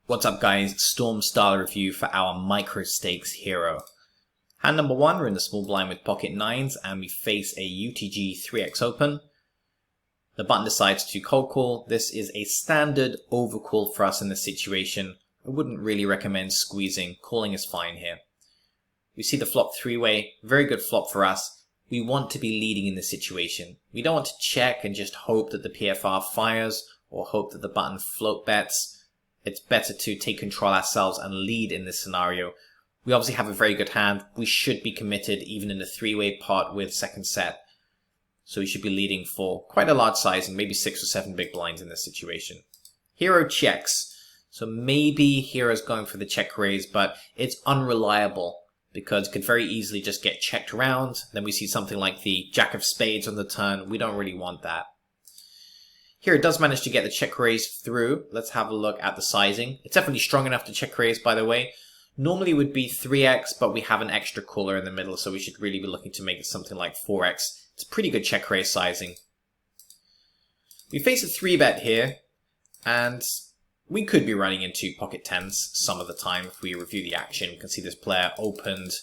What's up guys, Storm Style review for our Micro Stakes hero. Hand number 1, we're in the small blind with pocket 9s and we face a UTG 3x open. The button decides to cold call. This is a standard overcall for us in this situation. I wouldn't really recommend squeezing, calling is fine here. We see the flop 3-way, very good flop for us. We want to be leading in this situation. We don't want to check and just hope that the PFR fires or hope that the button float bets. It's better to take control ourselves and lead in this scenario. We obviously have a very good hand. We should be committed even in the 3-way pot with second set. So we should be leading for quite a large size and maybe 6 or 7 big blinds in this situation. Hero checks. So maybe Hero's going for the check raise, but it's unreliable because it could very easily just get checked around. Then we see something like the Jack of Spades on the turn. We don't really want that. Here it does manage to get the check raise through. Let's have a look at the sizing. It's definitely strong enough to check raise, by the way. Normally it would be 3x, but we have an extra caller in the middle, so we should really be looking to make it something like 4x. It's a pretty good check raise sizing. We face a 3-bet here, and we could be running into pocket 10s some of the time. If we review the action, we can see this player opened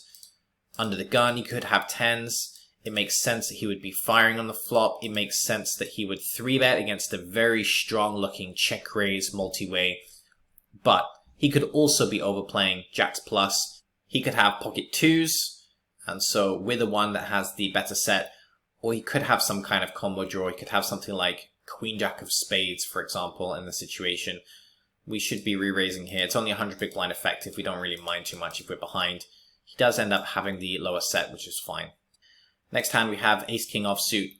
under the gun. He could have 10s. It makes sense that he would be firing on the flop. It makes sense that he would 3-bet against a very strong looking check raise multi-way. But he could also be overplaying jacks plus. He could have pocket 2s, and so we're the one that has the better set. Or he could have some kind of combo draw. He could have something like queen jack of spades, for example, in the situation. We should be re-raising here. It's only 100 big blind effective. We don't really mind too much if we're behind. He does end up having the lower set, which is fine. Next hand we have ace-king offsuit.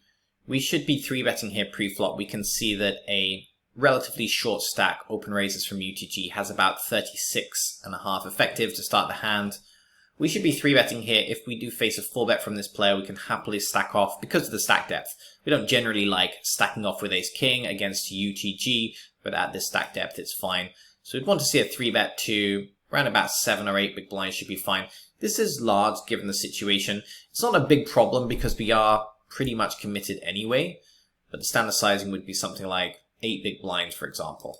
We should be 3-betting here pre-flop. We can see that a relatively short stack open raises from UTG has about 36.5 effective to start the hand. We should be 3-betting here. If we do face a 4-bet from this player, we can happily stack off because of the stack depth. We don't generally like stacking off with ace-king against UTG, but at this stack depth it's fine. So we'd want to see a 3-bet to around about 7 or 8 big blinds should be fine. This is large given the situation. It's not a big problem because we are pretty much committed anyway, but the standard sizing would be something like 8 big blinds, for example.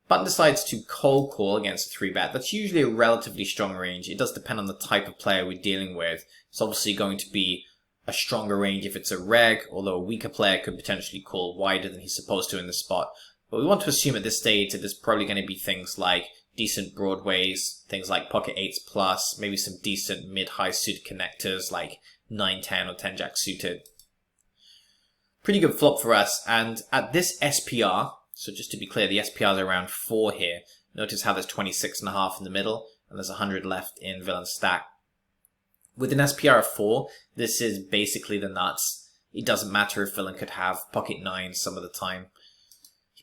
Button decides to cold call against a 3-bet. That's usually a relatively strong range. It does depend on the type of player we're dealing with. It's obviously going to be a stronger range if it's a reg, although a weaker player could potentially call wider than he's supposed to in the spot. But we want to assume at this stage that there's probably going to be things like decent broadways, things like pocket 8s plus, maybe some decent mid-high suited connectors like 9-10 or 10-jack suited. Pretty good flop for us, and at this SPR, so just to be clear, the SPR is around 4 here. Notice how there's 26.5 in the middle, and there's 100 left in villain stack. With an SPR of 4, this is basically the nuts. It doesn't matter if villain could have pocket 9s some of the time.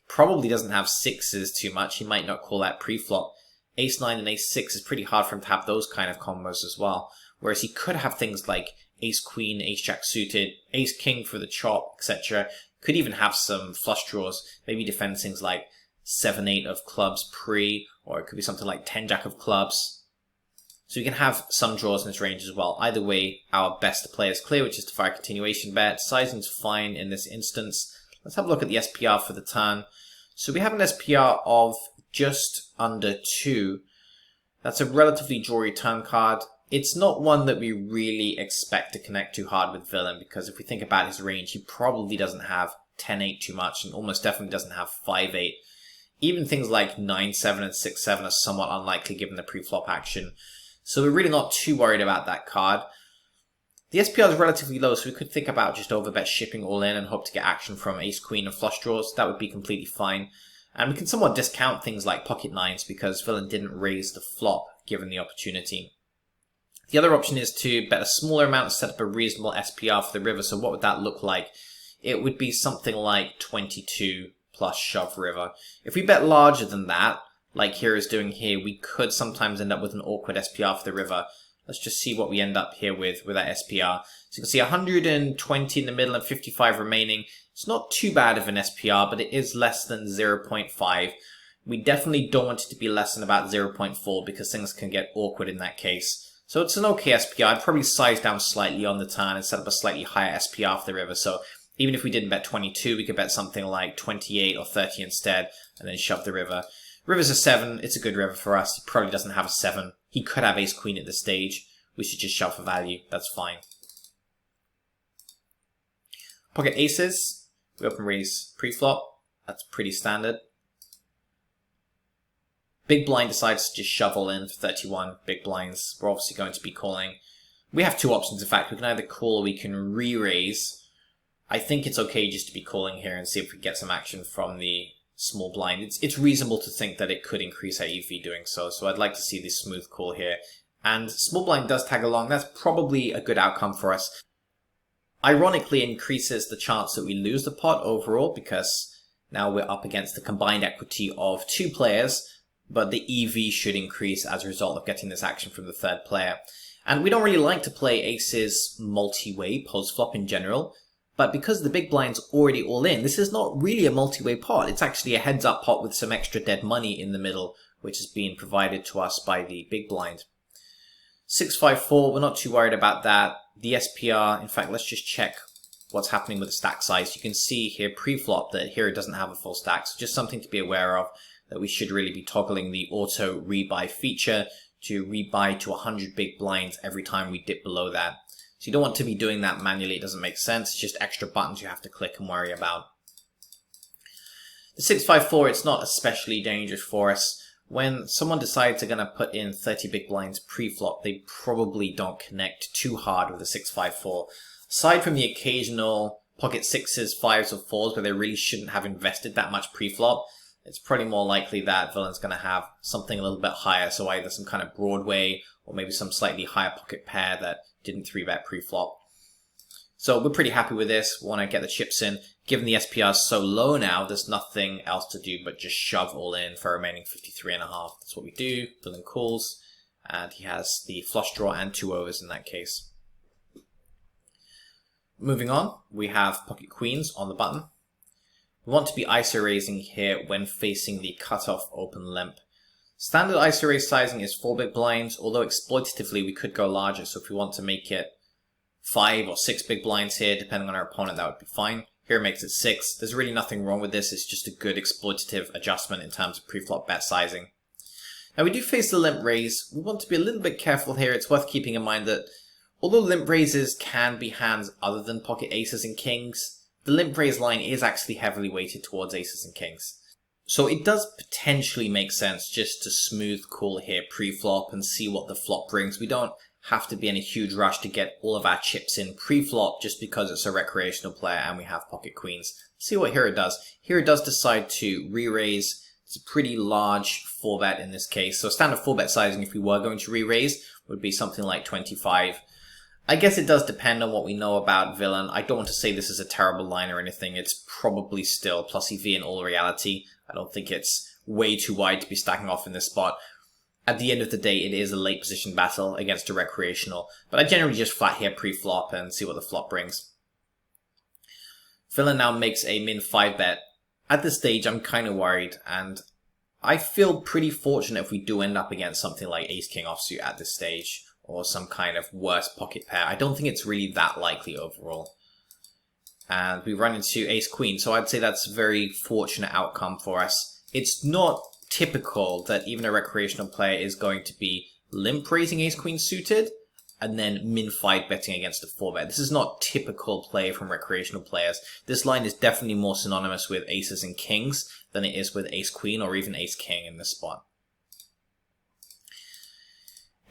Probably doesn't have 6s too much. He might not call that pre-flop. Ace-9 and Ace-6 is pretty hard for him to have those kind of combos as well. Whereas he could have things like Ace-Queen, Ace-Jack suited, Ace-King for the chop, etc. Could even have some flush draws. Maybe defend things like 7-8 of clubs pre, or it could be something like 10-Jack of clubs. So you can have some draws in this range as well. Either way, our best play is clear, which is to fire a continuation bet. Sizing's fine in this instance. Let's have a look at the SPR for the turn. So we have an SPR of just under 2. That's a relatively drawy turn card. It's not one that we really expect to connect too hard with villain, because if we think about his range, he probably doesn't have 10-8 too much, and almost definitely doesn't have 5-8. Even things like 9-7 and 6-7 are somewhat unlikely given the pre-flop action. So we're really not too worried about that card. The SPR is relatively low, so we could think about just overbet shipping all in and hope to get action from ace-queen and flush draws. That would be completely fine. And we can somewhat discount things like pocket 9s because villain didn't raise the flop given the opportunity. The other option is to bet a smaller amount and set up a reasonable SPR for the river. So what would that look like? It would be something like 22 plus shove river. If we bet larger than that, like Hero's doing here, we could sometimes end up with an awkward SPR for the river. Let's just see what we end up here with that SPR. So you can see 120 in the middle and 55 remaining. It's not too bad of an SPR, but it is less than 0.5. We definitely don't want it to be less than about 0.4 because things can get awkward in that case. So it's an okay SPR. I'd probably size down slightly on the turn and set up a slightly higher SPR for the river. So even if we didn't bet 22, we could bet something like 28 or 30 instead. and then shove the river. River's a 7, it's a good river for us. He probably doesn't have a 7. He could have ace queen at this stage. We should just shove for value, that's fine. Pocket aces, we open raise pre-flop, that's pretty standard. Big blind decides to just shove all in for 31 big blinds. We're obviously going to be calling. We have two options, in fact. We can either call or we can re-raise. I think it's okay just to be calling here and see if we get some action from the small blind. It's reasonable to think that it could increase our EV doing so, so I'd like to see this smooth call here. And small blind does tag along. That's probably a good outcome for us. Ironically, it increases the chance that we lose the pot overall, because now we're up against the combined equity of two players, but the EV should increase as a result of getting this action from the third player. And we don't really like to play aces multi-way post-flop in general, but because the big blind's already all in, this is not really a multi-way pot. It's actually a heads-up pot with some extra dead money in the middle, which is being provided to us by the big blind. 6-5-4, we're not too worried about that. The SPR, in fact, let's just check what's happening with the stack size. You can see here pre-flop that here it doesn't have a full stack, so just something to be aware of, that we should really be toggling the auto rebuy feature to rebuy to 100 big blinds every time we dip below that. So you don't want to be doing that manually, it doesn't make sense, it's just extra buttons you have to click and worry about. The 6-5-4, it's not especially dangerous for us. When someone decides they're going to put in 30 big blinds pre-flop, they probably don't connect too hard with the 6-5-4. Aside from the occasional pocket 6s, 5s or 4s where they really shouldn't have invested that much pre-flop, it's probably more likely that villain's going to have something a little bit higher, so either some kind of Broadway or maybe some slightly higher pocket pair that didn't 3-bet pre-flop. So we're pretty happy with this. We want to get the chips in. Given the SPR is so low now, there's nothing else to do but just shove all in for remaining 53.5. That's what we do. Villain calls, and he has the flush draw and 2 overs in that case. Moving on, we have pocket queens on the button. We want to be ISO raising here when facing the cutoff open limp. Standard ISO raise sizing is 4 big blinds, although exploitatively we could go larger, so if we want to make it 5 or 6 big blinds here, depending on our opponent, that would be fine. Here it makes it 6. There's really nothing wrong with this, it's just a good exploitative adjustment in terms of pre-flop bet sizing. Now we do face the limp raise. We want to be a little bit careful here. It's worth keeping in mind that although limp raises can be hands other than pocket aces and kings, the limp raise line is actually heavily weighted towards aces and kings. So it does potentially make sense just to smooth call here pre-flop and see what the flop brings. We don't have to be in a huge rush to get all of our chips in pre-flop just because it's a recreational player and we have pocket queens. Let's see what Hero does. Hero does decide to re-raise. It's a pretty large 4-bet in this case. So standard 4-bet sizing, if we were going to re-raise, would be something like 25. I guess it does depend on what we know about villain. I don't want to say this is a terrible line or anything. It's probably still plus EV in all reality. I don't think it's way too wide to be stacking off in this spot. At the end of the day, it is a late position battle against a recreational, but I generally just flat here pre-flop and see what the flop brings. Villain now makes a min 5-bet. At this stage, I'm kind of worried, and I feel pretty fortunate if we do end up against something like Ace-King offsuit at this stage, or some kind of worse pocket pair. I don't think it's really that likely overall. And we run into Ace-Queen, so I'd say that's a very fortunate outcome for us. It's not typical that even a recreational player is going to be limp raising Ace-Queen suited, and then min 5 betting against a 4-bet. This is not typical play from recreational players. This line is definitely more synonymous with aces and kings than it is with Ace-Queen or even Ace-King in this spot.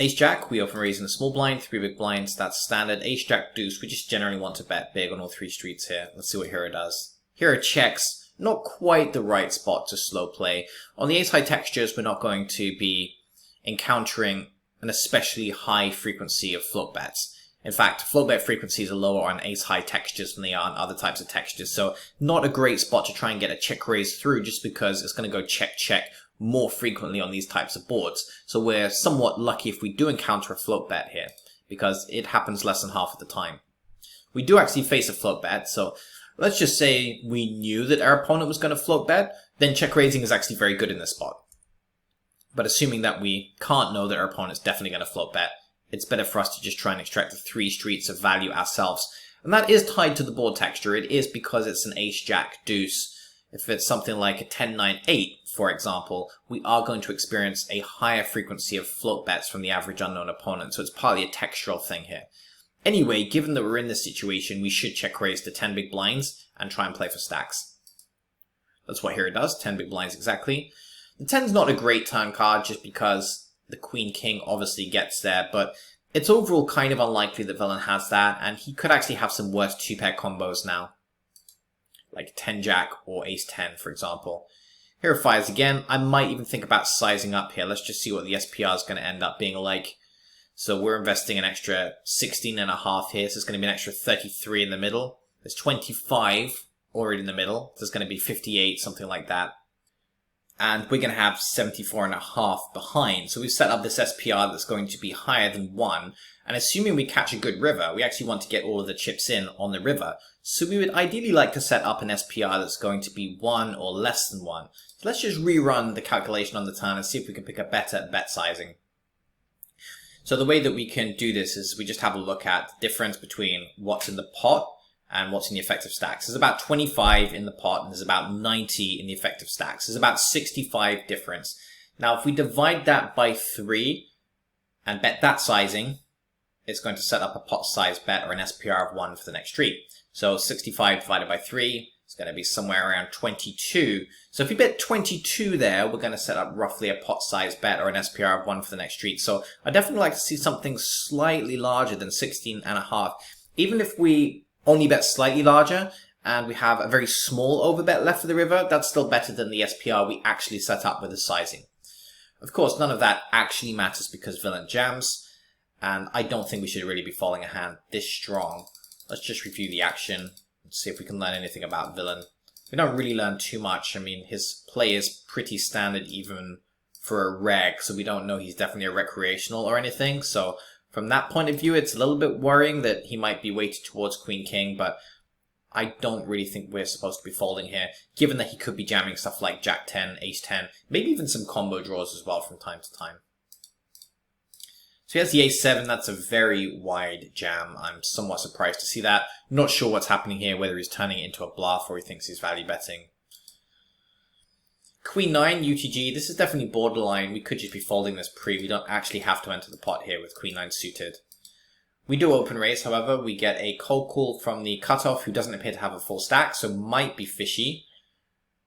Ace-Jack, we open raise in the small blind, 3 big blinds, that's standard. Ace-Jack deuce, we just generally want to bet big on all 3 streets here. Let's see what Hero does. Hero checks, not quite the right spot to slow play. On the ace-high textures, we're not going to be encountering an especially high frequency of float bets. In fact, float bet frequencies are lower on ace-high textures than they are on other types of textures, so not a great spot to try and get a check raise through just because it's going to go check-check more frequently on these types of boards. So we're somewhat lucky if we do encounter a float bet here, because it happens less than half of the time. We do actually face a float bet, so let's just say we knew that our opponent was going to float bet, then check raising is actually very good in this spot. But assuming that we can't know that our opponent's definitely going to float bet, it's better for us to just try and extract the 3 streets of value ourselves. And that is tied to the board texture. It is because it's an ace-jack deuce. If it's something like a 10-9-8, for example, we are going to experience a higher frequency of float bets from the average unknown opponent, so it's partly a textural thing here. Anyway, given that we're in this situation, we should check raise to 10 big blinds and try and play for stacks. That's what here it does, 10 big blinds exactly. The 10's not a great turn card just because the Queen-King obviously gets there, but it's overall kind of unlikely that Villain has that, and he could actually have some worse two-pair combos now. Like 10-Jack or Ace-10, for example. Here it fires again. I might even think about sizing up here. Let's just see what the SPR is going to end up being like. So we're investing an extra 16.5 here, so it's going to be an extra 33 in the middle. There's 25 already in the middle. There's going to be 58, something like that. And we're going to have 74.5 behind. So we've set up this SPR that's going to be higher than 1. And assuming we catch a good river, we actually want to get all of the chips in on the river. So we would ideally like to set up an SPR that's going to be 1 or less than 1. So let's just rerun the calculation on the turn and see if we can pick a better bet sizing. So the way that we can do this is we just have a look at the difference between what's in the pot and what's in the effective stacks. There's about 25 in the pot and there's about 90 in the effective stacks. There's about 65 difference. Now if we divide that by 3 and bet that sizing, it's going to set up a pot size bet or an SPR of 1 for the next street. So 65 divided by 3 is going to be somewhere around 22. So if we bet 22 there, we're going to set up roughly a pot size bet or an SPR of 1 for the next street. So I'd definitely like to see something slightly larger than 16.5. Even if we only bet slightly larger and we have a very small overbet left for the river, that's still better than the SPR we actually set up with the sizing. Of course, none of that actually matters because Villain jams, and I don't think we should really be following a hand this strong. Let's just review the action and see if we can learn anything about Villain. We don't really learn too much. I mean, his play is pretty standard even for a reg, so we don't know he's definitely a recreational or anything. So from that point of view, it's a little bit worrying that he might be weighted towards Queen-King, but I don't really think we're supposed to be folding here, given that he could be jamming stuff like Jack-10, Ace-10, maybe even some combo draws as well from time to time. So he has the Ace-7, that's a very wide jam. I'm somewhat surprised to see that. I'm not sure what's happening here, whether he's turning it into a bluff or he thinks he's value betting. Queen-9, UTG, this is definitely borderline. We could just be folding this pre. We don't actually have to enter the pot here with Queen-9 suited. We do open raise, however. We get a cold call from the cutoff who doesn't appear to have a full stack, so might be fishy.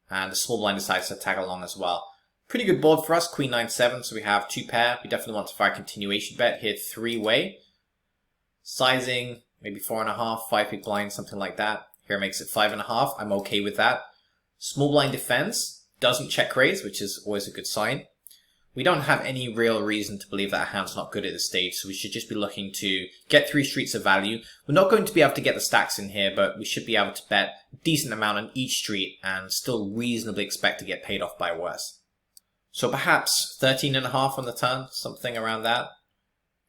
And the small blind decides to tag along as well. Pretty good board for us, Queen-9-7, so we have 2 pair. We definitely want to fire a continuation bet here 3-way. Sizing, maybe 4.5, 5 big blinds, something like that. Here makes it 5.5. I'm okay with that. Small blind defense. Doesn't check raise, which is always a good sign. We don't have any real reason to believe that our hand's not good at this stage, so we should just be looking to get 3 streets of value. We're not going to be able to get the stacks in here, but we should be able to bet a decent amount on each street and still reasonably expect to get paid off by worse. So perhaps 13.5 on the turn, something around that.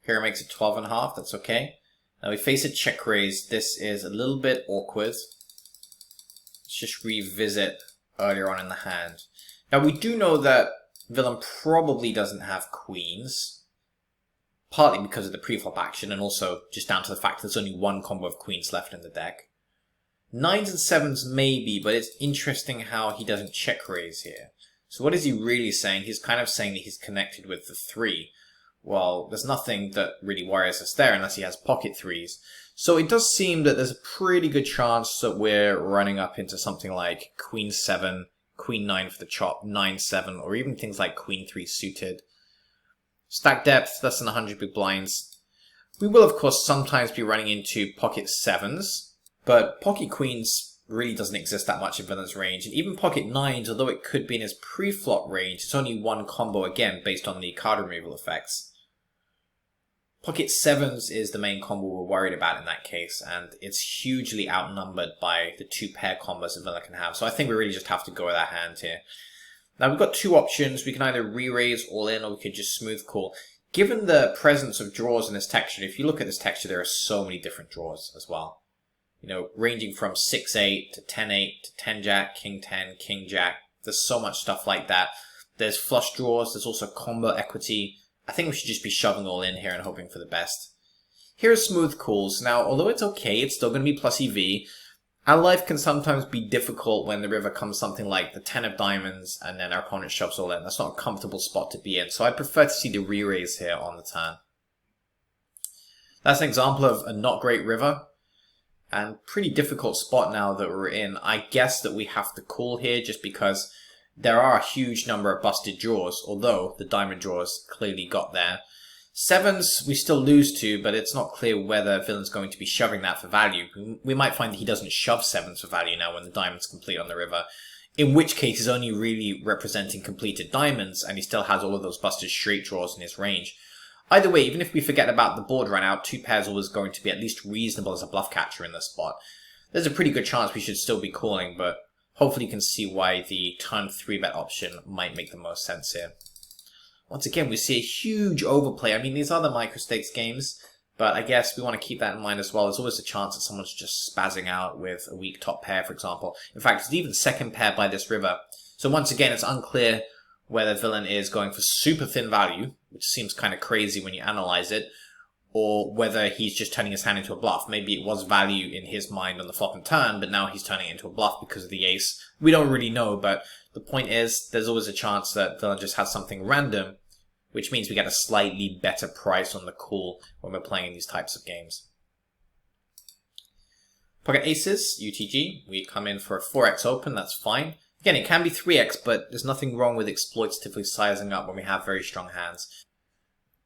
Here makes it 12.5, that's okay. Now we face a check raise. This is a little bit awkward. Let's just revisit earlier on in the hand. Now we do know that Villain probably doesn't have queens, partly because of the preflop action and also just down to the fact there's only 1 combo of queens left in the deck. 9s and 7s maybe, but it's interesting how he doesn't check raise here. So what is he really saying? He's kind of saying that he's connected with the 3. Well, there's nothing that really worries us there unless he has pocket 3s. So it does seem that there's a pretty good chance that we're running up into something like Queen-7, Queen-9 for the chop, 9-7, or even things like Queen-3 suited. Stack depth, less than 100 big blinds. We will, of course, sometimes be running into pocket 7s, but pocket queens really doesn't exist that much in Villain's range. And even pocket 9s, although it could be in his pre-flop range, it's only 1 combo again based on the card removal effects. Pocket 7s is the main combo we're worried about in that case, and it's hugely outnumbered by the 2 pair combos that Villain can have. So I think we really just have to go with our hand here. Now we've got 2 options. We can either re-raise all in, or we could just smooth call. Given the presence of draws in this texture, if you look at this texture, there are so many different draws as well. You know, ranging from 6-8 to 10-8 to 10-Jack, King-10, King-Jack. There's so much stuff like that. There's flush draws. There's also combo equity. I think we should just be shoving all in here and hoping for the best. Here are smooth calls. Now, although it's okay, it's still going to be plus EV. Our life can sometimes be difficult when the river comes something like the 10 of diamonds and then our opponent shoves all in. That's not a comfortable spot to be in, so I prefer to see the re-raise here on the turn. That's an example of a not great river, and pretty difficult spot now that we're in. I guess that we have to call here just because there are a huge number of busted draws, although the diamond draws clearly got there. Sevens we still lose to, but it's not clear whether Villain's going to be shoving that for value. We might find that he doesn't shove sevens for value now when the diamond's complete on the river, in which case he's only really representing completed diamonds and he still has all of those busted straight draws in his range. Either way, even if we forget about the board run out, 2 pairs always going to be at least reasonable as a bluff catcher in this spot. There's a pretty good chance we should still be calling, but hopefully you can see why the turn 3-bet option might make the most sense here. Once again, we see a huge overplay. I mean, these are the micro-stakes games, but I guess we want to keep that in mind as well. There's always a chance that someone's just spazzing out with a weak top pair, for example. In fact, it's even second pair by this river. So once again, it's unclear whether Villain is going for super thin value, which seems kind of crazy when you analyze it, or whether he's just turning his hand into a bluff. Maybe it was value in his mind on the flop and turn, but now he's turning it into a bluff because of the ace. We don't really know, but the point is, there's always a chance that Villain just has something random, which means we get a slightly better price on the call when we're playing in these types of games. Pocket aces, UTG, we come in for a 4x open, that's fine. Again, it can be 3x, but there's nothing wrong with exploitatively sizing up when we have very strong hands.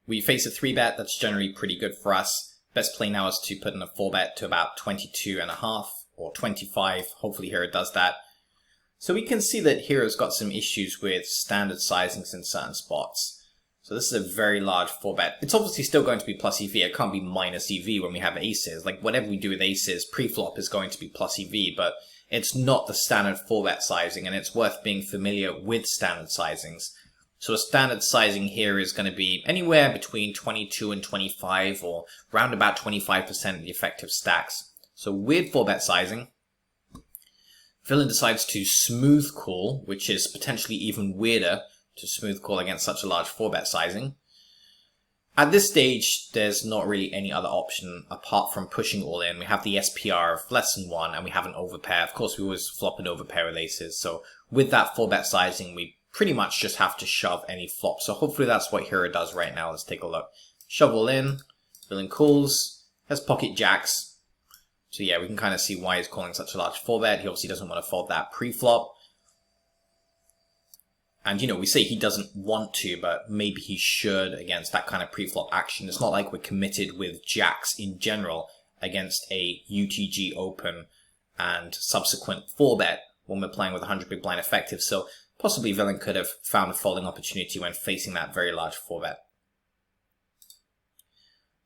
We face a 3-bet, that's generally pretty good for us. Best play now is to put in a 4-bet to about 22.5 or 25. Hopefully Hero does that. So we can see that Hero's got some issues with standard sizings in certain spots. So this is a very large 4-bet. It's obviously still going to be plus EV. It can't be minus EV when we have aces. Like, whatever we do with aces, pre-flop is going to be plus EV, but it's not the standard 4-bet sizing, and it's worth being familiar with standard sizings. So a standard sizing here is going to be anywhere between 22 and 25, or round about 25% of the effective stacks. So with 4-bet sizing, Villain decides to smooth call, which is potentially even weirder to smooth call against such a large 4-bet sizing. At this stage, there's not really any other option apart from pushing all in. We have the SPR of less than 1, and we have an overpair. Of course, we always flop an overpair with aces, so with that 4-bet sizing, we pretty much just have to shove any flop. So hopefully that's what Hero does right now. Let's take a look. Shove all in, Villain calls, has pocket jacks. So yeah, we can kind of see why he's calling such a large 4-bet. He obviously doesn't want to fold that pre-flop. And, you know, we say he doesn't want to, but maybe he should against that kind of pre-flop action. It's not like we're committed with jacks in general against a UTG open and subsequent 4-bet when we're playing with 100 big blind effective. So possibly Villain could have found a folding opportunity when facing that very large 4-bet.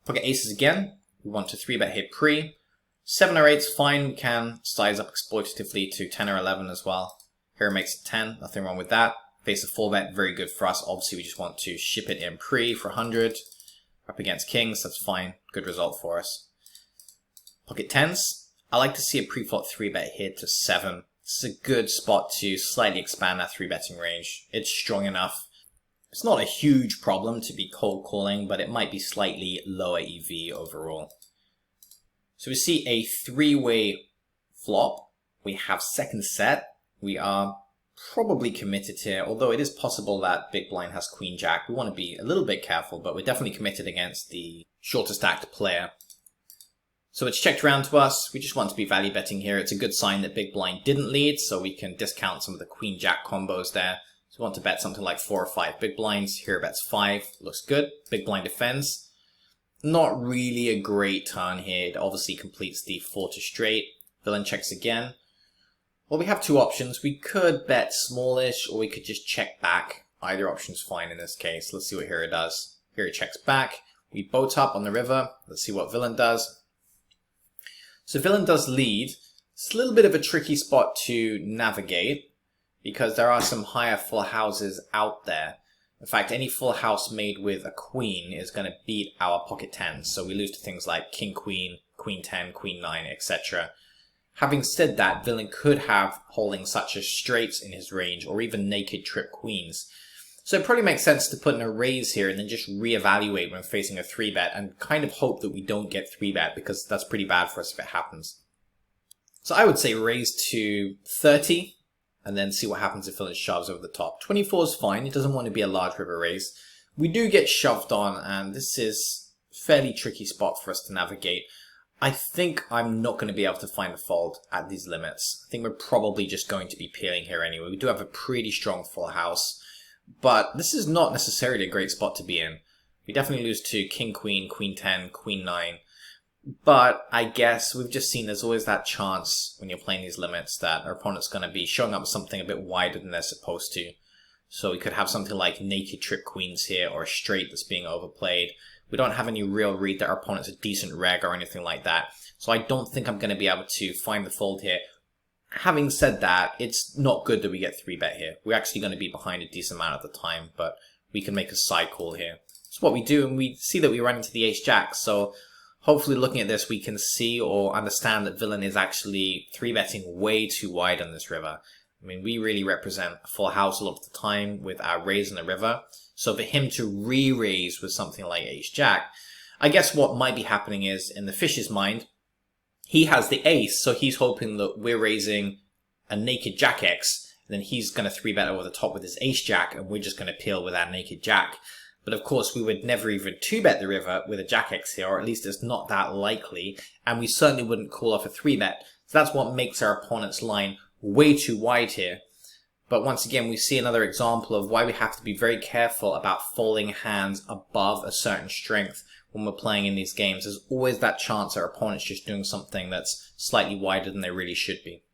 Pocket aces again. We want to 3-bet here pre. 7 or 8's fine. We can size up exploitatively to 10 or 11 as well. Hero makes it 10. Nothing wrong with that. Face a 4-bet, very good for us. Obviously, we just want to ship it in pre for 100. Up against kings, that's fine. Good result for us. Pocket 10s. I like to see a pre-flop 3-bet here to 7. This is a good spot to slightly expand that 3-betting range. It's strong enough. It's not a huge problem to be cold calling, but it might be slightly lower EV overall. So we see a 3-way flop. We have second set. We are probably committed here, although it is possible that big blind has queen jack. We want to be a little bit careful, but we're definitely committed against the shorter stacked player. So it's checked around to us. We just want to be value betting here. It's a good sign that big blind didn't lead, so we can discount some of the queen jack combos there. So we want to bet something like 4 or 5 big blinds. Here bets 5. Looks good. Big blind defends. Not really a great turn here. It obviously completes the 4 to straight. Villain checks again. Well, we have two options. We could bet smallish, or we could just check back. Either option's fine in this case. Let's see what Hero does. Hero checks back. We boat up on the river. Let's see what Villain does. So Villain does lead. It's a little bit of a tricky spot to navigate, because there are some higher full houses out there. In fact, any full house made with a queen is going to beat our pocket 10s. So we lose to things like king, queen 10, queen 9, etc. Having said that, Villain could have holding such as straights in his range, or even naked trip queens. So it probably makes sense to put in a raise here and then just reevaluate when facing a 3-bet and kind of hope that we don't get 3-bet, because that's pretty bad for us if it happens. So I would say raise to 30, and then see what happens if villain shoves over the top. 24 is fine, it doesn't want to be a large river raise. We do get shoved on, and this is a fairly tricky spot for us to navigate. I think I'm not going to be able to find a fold at these limits. I think we're probably just going to be peeling here anyway. We do have a pretty strong full house, but this is not necessarily a great spot to be in. We definitely lose to King, Queen, Queen 10, Queen 9. But I guess we've just seen there's always that chance when you're playing these limits that our opponent's going to be showing up something a bit wider than they're supposed to. So we could have something like naked trip queens here, or a straight that's being overplayed. We don't have any real read that our opponent's a decent reg or anything like that. So I don't think I'm going to be able to find the fold here. Having said that, it's not good that we get 3-bet here. We're actually going to be behind a decent amount at the time, but we can make a side call here. That's what we do, and we see that we run into the ace-jack, so hopefully looking at this we can see or understand that villain is actually 3-betting way too wide on this river. I mean, we really represent a full house a lot of the time with our raise in the river. So for him to re-raise with something like ace-jack, I guess what might be happening is, in the fish's mind, he has the ace, so he's hoping that we're raising a naked jack-x, and then he's going to 3-bet over the top with his ace-jack, and we're just going to peel with our naked jack. But of course, we would never even 2-bet the river with a jack-x here, or at least it's not that likely, and we certainly wouldn't call off a 3-bet. So that's what makes our opponent's line way too wide here. But once again, we see another example of why we have to be very careful about folding hands above a certain strength when we're playing in these games. There's always that chance our opponent's just doing something that's slightly wider than they really should be.